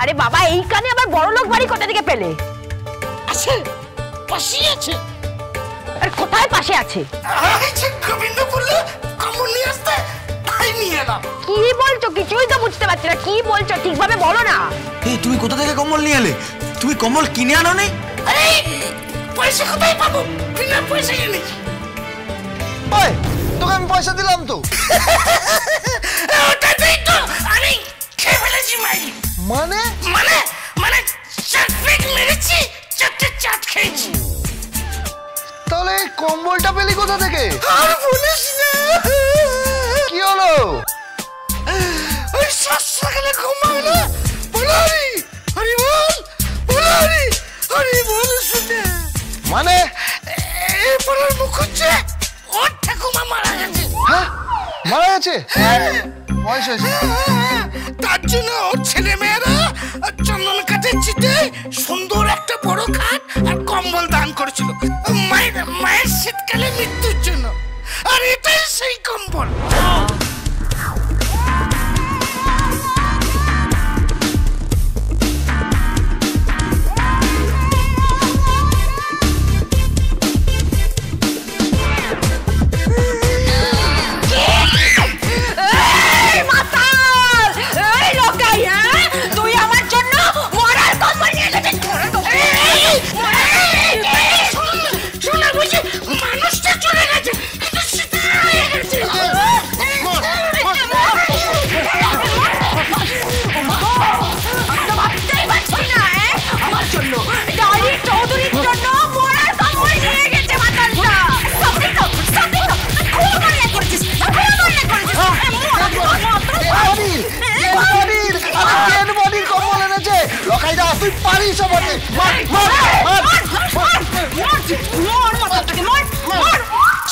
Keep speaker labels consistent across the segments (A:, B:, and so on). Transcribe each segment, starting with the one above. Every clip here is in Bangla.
A: আরে বাবা, এইখানে আবার বড়লোক বাড়ি কোথা থেকে পেলে?
B: আছে, পাশেই আছে।
A: আর কোথায় পাশে আছে?
B: গোবিন্দপুরে কম্বল নিয়ে আসতে, তাই নিয়ে এলাম।
A: কি বলছো? কিছুই তো বুঝতে পারছি না, কি বলছো ঠিকভাবে বলো না।
C: এই তুমি কোথা থেকে কম্বল নিয়ে এলে? তুমি কম্বল কিনে আনো নি?
B: আরে পয়সা কোথায় পাবো? বিনা পয়সা এনেছি।
C: ওই তোকে আমি পয়সা দিলাম তো।
B: ওটাতেই তো আমি খেয়ে ফেলেছি মাই।
C: মানে
B: মানে মানে চাট পেট মেরেছি, চারটে চাট খেয়েছি।
C: তাহলে কম্বলটা পেলি কোথা থেকে?
B: আর বলিস না।
C: কি হলো?
B: ওই সকালে ঘুমায় না বলারি, হরি বল বলারি, হরি বল শুনে।
C: মানে
B: এরপরে মুখ হচ্ছে ওর ঠাকুমা মারা গেছে।
C: হ্যাঁ, মারা গেছে? বয়স হয়েছে।
B: তার জন্য ওর ছেলে মেয়েরা চন্দন কাঠের চিটে সুন্দর একটা বড় খাট আর কম্বল দান করেছিল মায়ের শীতকালে মৃত্যুর জন্য। আর এটাই সেই কম্বল।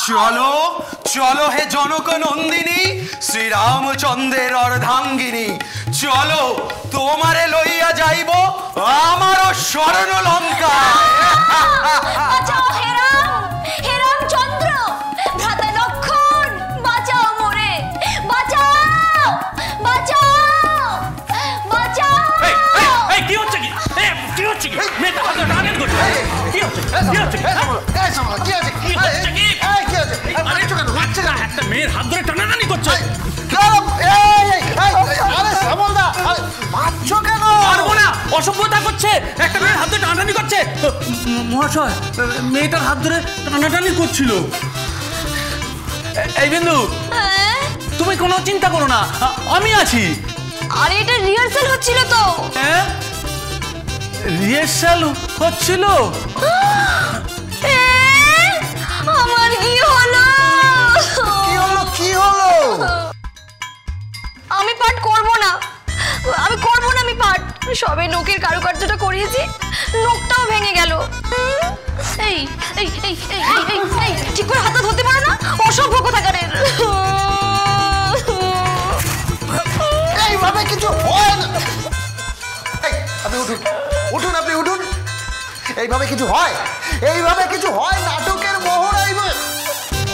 C: চলো চলো হে জনক নন্দিনী, শ্রীরামচন্দ্রের অর্ধাঙ্গিনী, চলো তোমারে লইয়া যাইব আমার স্বর্ণ লঙ্কা।
D: মেয়ের হাত ধরে টানাটানি করছো। অসভ্যতা করছে, একটা মেয়ের হাত ধরে টানাটানি করছে। মহাশয়, মেয়েটার হাত ধরে টানাটানি করছিল। এই বিন্দু, তুমি কোনো চিন্তা করো না, আমি আছি।
A: আরে এটা রিহার্সাল হচ্ছিল তো।
D: হ্যাঁ, রিহার্সাল হচ্ছিল।
A: আমার কি হলো?
C: কি হলো? কি হলো?
A: আমি পাঠ করব না, আমি করব না, আমি পাঠ। সবে নখের কারুকার্যটা করিয়েছি, নখটাও ভেঙে গেল। এই এই এই এই এই এই ঠিক করে হাতটা ধরতে পারো না? অসভ্য কোথাকারের।
C: এইভাবে কিছু হয় না। আপনি উঠুন, উঠুন, আপনি উঠুন। এইভাবে কিছু হয়? এইভাবে কিছু হয়? নাটকের মোহরাই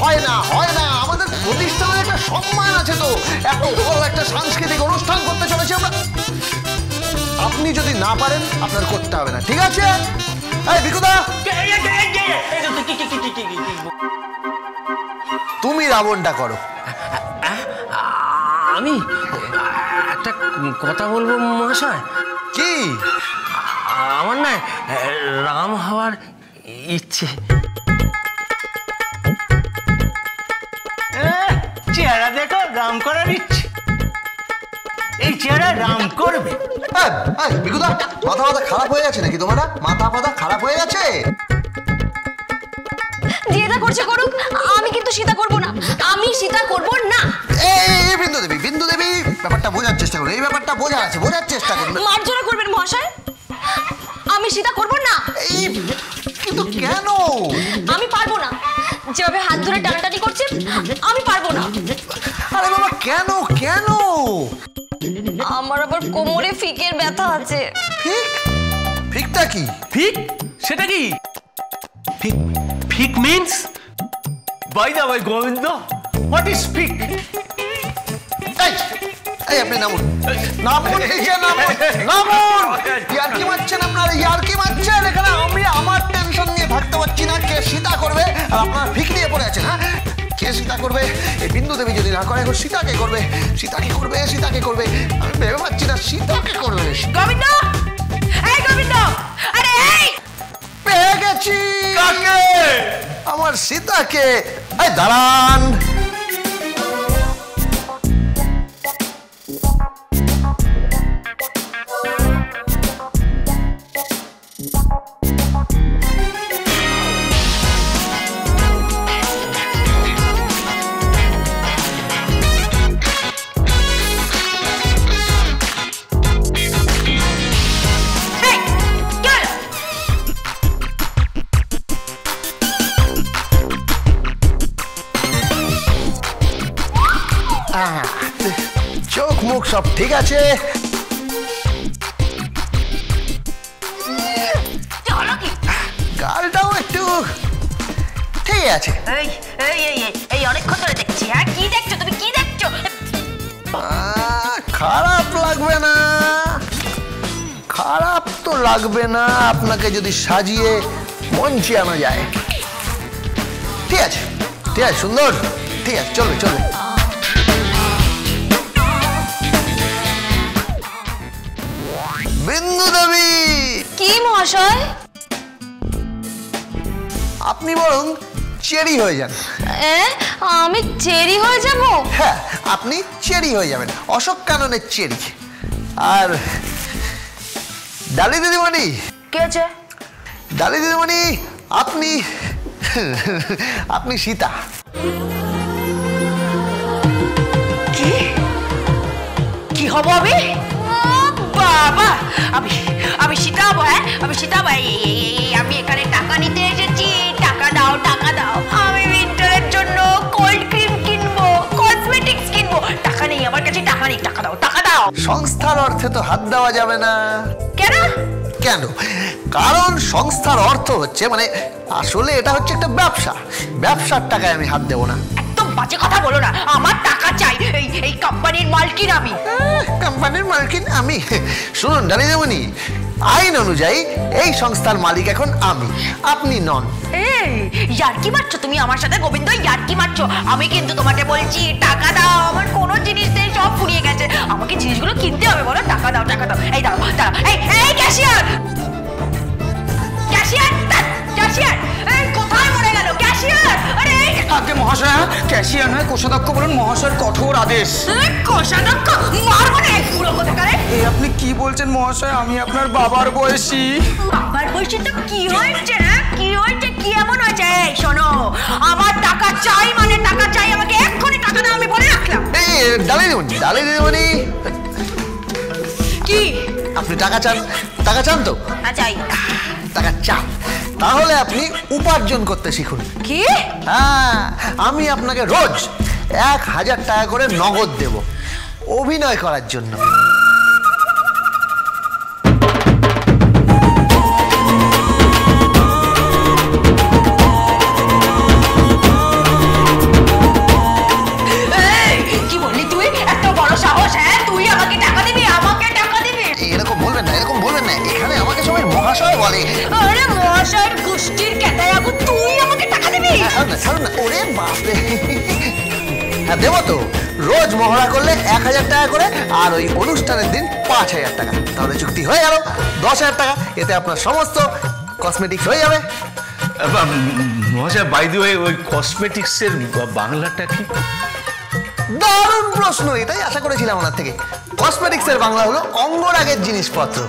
C: হয় না, হয় না। আমাদের প্রতিষ্ঠানের একটা সম্মান আছে তো, এত বড় একটা সাংস্কৃতিক অনুষ্ঠান করতে চলেছি আমরা। আপনি যদি না পারেন আপনার করতে হবে না, ঠিক আছে? এই বিকুদা, তুমি রাবণটা করো।
D: আমি একটা কথা বলবো মহাশয়।
C: কি?
D: আমার না রাম হওয়ার ইচ্ছে। চেহারা দেখো, রাম করার ইচ্ছে। এই চেহারা রাম করবে।
C: বিকুদা, মাথা মাথা খারাপ হয়ে গেছে নাকি তোমার? মাথা মাথা খারাপ হয়ে গেছে?
A: যেটা করছে করুক, আমি কিন্তু সীতা করব না, আমি সীতা করব না।
C: এই বিন্দু দেবী, বিন্দু দেবী, ব্যাপারটা বোঝার চেষ্টা করুন। এই ব্যাপারটা বোঝা আছে, বোঝার চেষ্টা করুন।
A: মার্জনা করবেন মহাশয়, আমি সীতা করব না।
C: কিন্তু কেন?
A: আমি পারবো না, যেভাবে হাত ধরে টানাটানি করছে আমি পারবো না।
C: আরে বাবা, কেন কেন?
A: আমার আবার কোমরে ফিকের ব্যথা আছে।
C: ফিক? ফিকটা কি?
D: ফিক? সেটা কি? ফিক ফিক means? By the way Gobinda, what is ফিক?
C: এই আপনি নামুন, নামুন নিচে, নামুন, নামুন। ইয়ার্কি মারছেন আপনারা, ইয়ার্কি মারছেন। এখানে আমি আমার টেনশন নিয়ে থাকতে পারছি না। কে সীতা করবে আর আপনারা ফিক নিয়ে পড়ে আছেন। হ্যাঁ, কে সীতা করবে? এই বিন্দু দেবী যদি না করে এখন সীতাকে করবে, সীতাকে করবে, সীতাকে করবে। আমি ভেবে পাচ্ছি না সীতাকে করবে।
A: গোবিন্দ, এই গোবিন্দ, আরে এই
C: পেয়ে গেছি কাকে? আমার সীতাকে। এই দাঁড়ান, চোখ মুখ সব ঠিক আছে। গালটাও একটু ঠিক আছে।
A: এই এই এই এই অনেকক্ষণ ধরে দেখছি। হ্যাঁ, কি দেখছো তুমি? কি দেখছো?
C: খারাপ লাগবে না, খারাপ তো লাগবে না আপনাকে যদি সাজিয়ে মঞ্চে আনা যায়। ঠিক আছে, ঠিক আছে, সুন্দর, ঠিক আছে, চলবে চলবে। বিন্দু দেবী।
A: কি মহাশয়?
C: আপনি বরং চেরি হয়ে যান।
A: আমি চেরি হয়ে যাব?
C: হ্যাঁ, আপনি চেরি হয়ে যাবেন, অশোক কাননের চেরি। আর ডালি দিদিমণি।
A: কি আছে?
C: ডালি দিদিমণি, আপনি আপনি সীতা।
A: কি কি হব আমি? বাবা, আমি সীতা হবো? হ্যাঁ, আমি সীতা হবো। আমি এখানে টাকা নিতে এসেছি। টাকা দাও, টাকা দাও। আমি উইন্টারের জন্য কোল্ড ক্রিম কিনবো, কসমেটিক্স কিনবো। টাকা নেই আমার কাছে, টাকা নেই। টাকা দাও, টাকা দাও।
C: সংস্থার অর্থে তো হাত দেওয়া যাবে না।
A: কেন?
C: কেন? কারণ সংস্থার অর্থ হচ্ছে, মানে আসলে এটা হচ্ছে একটা ব্যবসা। ব্যবসার টাকায় আমি হাত দেবো না।
A: একদম বাজে কথা বলো না। আমার টাকা চাই। এই কোম্পানির মালকিন আমি।
C: কোম্পানির মালকিন আমি? শুনুন ডালি দিদিমণি, আইন অনুযায়ী এই সংস্থার মালিক এখন আমি, আপনি নন।
A: ইয়ার্কি মারছো তুমি আমার সাথে গোবিন্দ? ইয়ার্কি মারছো? আমি কিন্তু তোমাকে বলছি টাকা দাও। আমার কোনো জিনিস নেই, সব ফুরিয়ে গেছে। আমাকে জিনিসগুলো কিনতে হবে। বলো টাকা দাও, টাকা দাও। এই দাও, দাও। এই ক্যাশিয়ার, ক্যাশিয়ার, ক্যাশিয়ার, এই কোথায় মরে গেল ক্যাশিয়ার? আরে
D: আগে মহাশয়, ক্যাশিয়ার নয় কোষাধ্যক্ষ বলুন, মহাশয়ের কঠোর আদেশ।
A: কোষাধ্যক্ষ মারবো না পুরো কোথাকারে।
D: এই আপনি কি বলছেন মহাশয়? আমি আপনার বাবার বয়সী।
A: বাবার বয়সী তো কি হয়েছে? কি হয়েছে? কি এমন হয়েছে? শোনো, আমার টাকা চাই মানে টাকা চাই। আমাকে এক্ষুনি টাকা দাও, আমি বলে রাখলাম।
C: এই ডালি দিদিমণি, ডালি দিদিমণি,
A: কি
C: আপনি টাকা চান? টাকা চান তো?
A: চাই।
C: টাকা চান, তাহলে আপনি উপার্জন করতে শিখুন।
A: কি?
C: হ্যাঁ, আমি আপনাকে রোজ 1000 টাকা করে নগদ দেব অভিনয় করার জন্য।
A: কি বললি তুই? এত বড় সাহস? হ্যাঁ, তুই আমাকে টাকা দিবি? আমাকে টাকা দিবি?
C: এরকম বলবেন না, এরকম বলবেন না। এখানে আমাকে সবাই মহাশয় বলে।
A: আরে মহাশয়ের গোষ্ঠীর কেতায় আগু, তুই আমাকে টাকা দিবি?
C: ছাড়ুন না, ওরে বাপরে। হ্যাঁ দেবো তো, রোজ মহড়া করলে 1000 টাকা করে, আর ওই অনুষ্ঠানের দিন 5000 টাকা। তাহলে চুক্তি হয়ে গেল 10000 টাকা। এতে আপনার সমস্ত কসমেটিক্স হয়ে যাবে।
E: মহাশয়, বাই দ্য ওয়ে, ওই কসমেটিক্সের বাংলাটা কি?
C: দারুণ প্রশ্ন, এটাই আশা করেছিলাম ওনার থেকে। কসমেটিক্সের বাংলা হলো অঙ্গরাগের জিনিসপত্র।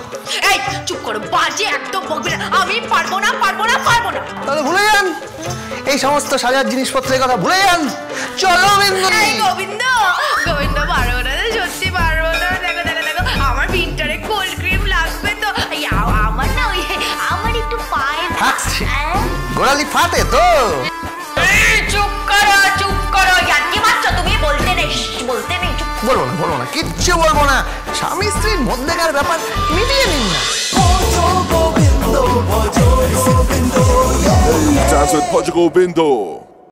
A: এই চুপ করো, বাজে একদম বকবি না। আমি পারবো না, পারবো না, পারবো না।
C: তাহলে ভুলে যান, এই সমস্ত সাজার জিনিসপত্রের কথা ভুলে যান। চলো বিন্দু।
A: গোবিন্দ, গোবিন্দ পারবো না, সত্যি পারবো না। দেখো দেখো দেখো, আমার উইন্টারে কোল্ড ক্রিম লাগবে তো। আমার না ওই আমার একটু পায়ে
C: ফাটছে, গোড়ালি ফাটে তো।
A: চুপ করো, চুপ করো। ইয়ার্কি মারছো তুমি? বলতে নেই, বলতে নেই।
C: বলবো না, বলবো না, কিচ্ছু বলবো না। স্বামী স্ত্রীর মধ্যেকার ব্যাপার মিটিয়ে নিন না।
F: Dance with Portugal Bindo.